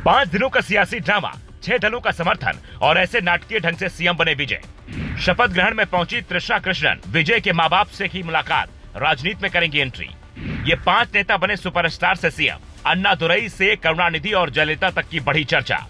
5 दिनों का सियासी ड्रामा, 6 दलों का समर्थन और ऐसे नाटकीय ढंग से सीएम बने विजय। शपथ ग्रहण में पहुंची तृषा कृष्णन, विजय के माँ बाप से की मुलाकात, राजनीति में करेंगी एंट्री। ये 5 नेता बने सुपरस्टार से सीएम। अन्नादुरई से करुणानिधि और जयललिता तक की बड़ी चर्चा।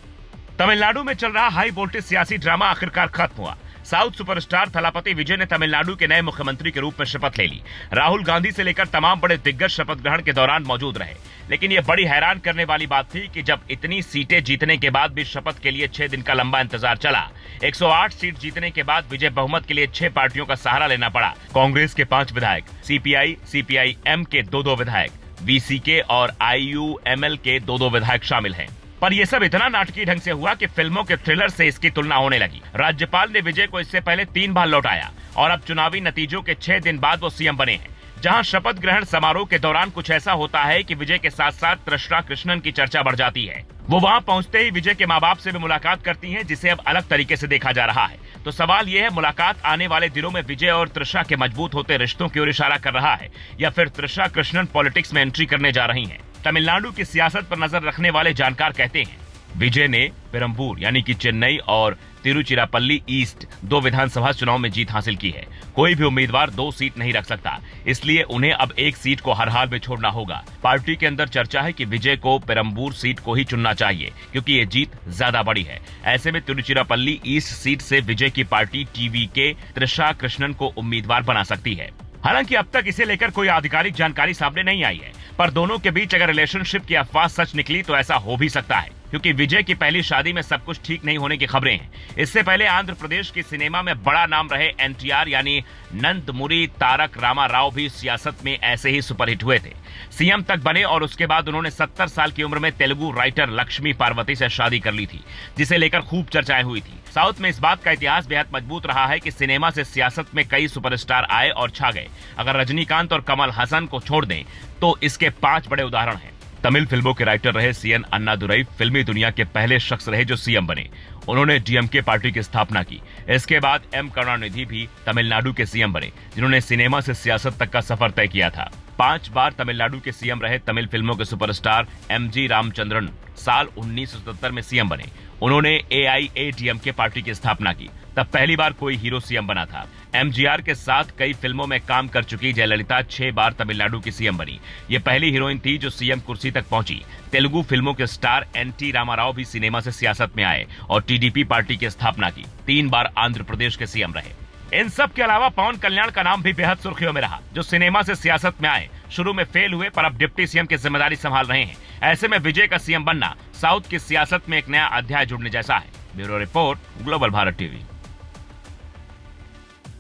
तमिलनाडु में चल रहा हाई वोल्टेज सियासी ड्रामा आखिरकार खत्म हुआ। साउथ सुपरस्टार थलापति विजय ने तमिलनाडु के नए मुख्यमंत्री के रूप में शपथ ले ली। राहुल गांधी से लेकर तमाम बड़े दिग्गज शपथ ग्रहण के दौरान मौजूद रहे। लेकिन यह बड़ी हैरान करने वाली बात थी कि जब इतनी सीटें जीतने के बाद भी शपथ के लिए 6 दिन का लंबा इंतजार चला। 108 सीट जीतने के बाद विजय बहुमत के लिए 6 पार्टियों का सहारा लेना पड़ा। कांग्रेस के 5 विधायक, सीपीआई, सीपीआई-एम के 2-2 विधायक, वीसीके और आईयूएमएल के 2-2 विधायक शामिल हैं। पर यह सब इतना नाटकीय ढंग से हुआ कि फिल्मों के थ्रिलर से इसकी तुलना होने लगी। राज्यपाल ने विजय को इससे पहले 3 बार लौटाया और अब चुनावी नतीजों के 6 दिन बाद वो सीएम बने हैं। जहां शपथ ग्रहण समारोह के दौरान कुछ ऐसा होता है कि विजय के साथ साथ तृषा कृष्णन की चर्चा बढ़ जाती है। वो वहां पहुंचते ही विजय के माँ बाप से भी मुलाकात करती हैं, जिसे अब अलग तरीके से देखा जा रहा है। तो सवाल ये है, मुलाकात आने वाले दिनों में विजय और तृषा के मजबूत होते रिश्तों की ओर इशारा कर रहा है या फिर तृषा कृष्णन पॉलिटिक्स में एंट्री करने जा रही हैं। तमिलनाडु की सियासत पर नजर रखने वाले जानकार कहते हैं, विजय ने पेरम्बूर यानी कि चेन्नई और तिरुचिरापल्ली ईस्ट 2 विधानसभा चुनाव में जीत हासिल की है। कोई भी उम्मीदवार 2 सीट नहीं रख सकता, इसलिए उन्हें अब 1 सीट को हर हाल में छोड़ना होगा। पार्टी के अंदर चर्चा है कि विजय को पेरम्बूर सीट को ही चुनना चाहिए, क्योंकि ये जीत ज्यादा बड़ी है। ऐसे में तिरुचिरापल्ली ईस्ट सीट से विजय की पार्टी टीवीके तृषा कृष्णन को उम्मीदवार बना सकती है। हालांकि अब तक इसे लेकर कोई आधिकारिक जानकारी सामने नहीं आई है, पर दोनों के बीच अगर रिलेशनशिप की अफवाह सच निकली तो ऐसा हो भी सकता है, क्योंकि विजय की पहली शादी में सब कुछ ठीक नहीं होने की खबरें हैं। इससे पहले आंध्र प्रदेश की सिनेमा में बड़ा नाम रहे एनटीआर यानी नंदमुरी तारक रामा राव भी सियासत में ऐसे ही सुपरहिट हुए थे। सीएम तक बने और उसके बाद उन्होंने 70 साल की उम्र में तेलुगु राइटर लक्ष्मी पार्वती से शादी कर ली थी, जिसे लेकर खूब चर्चाएं हुई थी। साउथ में इस बात का इतिहास बेहद मजबूत रहा है कि सिनेमा से सियासत में कई सुपरस्टार आए और छा गए। अगर रजनीकांत और कमल हसन को छोड़ दें तो इसके 5 बड़े उदाहरण हैं। तमिल फिल्मों के राइटर रहे सीएन अन्नादुरई फिल्मी दुनिया के पहले शख्स रहे जो सीएम बने। उन्होंने डीएमके पार्टी की स्थापना की। इसके बाद एम करुणानिधि भी तमिलनाडु के सीएम बने, जिन्होंने सिनेमा से सियासत तक का सफर तय किया था। 5 बार तमिलनाडु के सीएम रहे तमिल फिल्मों के सुपरस्टार एमजी रामचंद्रन साल 1977 में सीएम बने। उन्होंने एआईएडीएमके पार्टी की स्थापना की, तब पहली बार कोई हीरो सीएम बना था। एमजीआर के साथ कई फिल्मों में काम कर चुकी जयललिता 6 बार तमिलनाडु की सीएम बनी। ये पहली हीरोइन थी जो सीएम कुर्सी तक पहुंची। तेलुगु फिल्मों के स्टार एनटी रामाराव भी सिनेमा से सियासत में आए और टीडीपी पार्टी की स्थापना की। 3 बार आंध्र प्रदेश के सीएम रहे। इन सब के अलावा पवन कल्याण का नाम भी बेहद सुर्खियों में रहा, जो सिनेमा से सियासत में आए। शुरू में फेल हुए पर अब डिप्टी सीएम की जिम्मेदारी संभाल रहे हैं। ऐसे में विजय का सीएम बनना साउथ की सियासत में एक नया अध्याय जुड़ने जैसा है। Bureau report, global Bharat TV.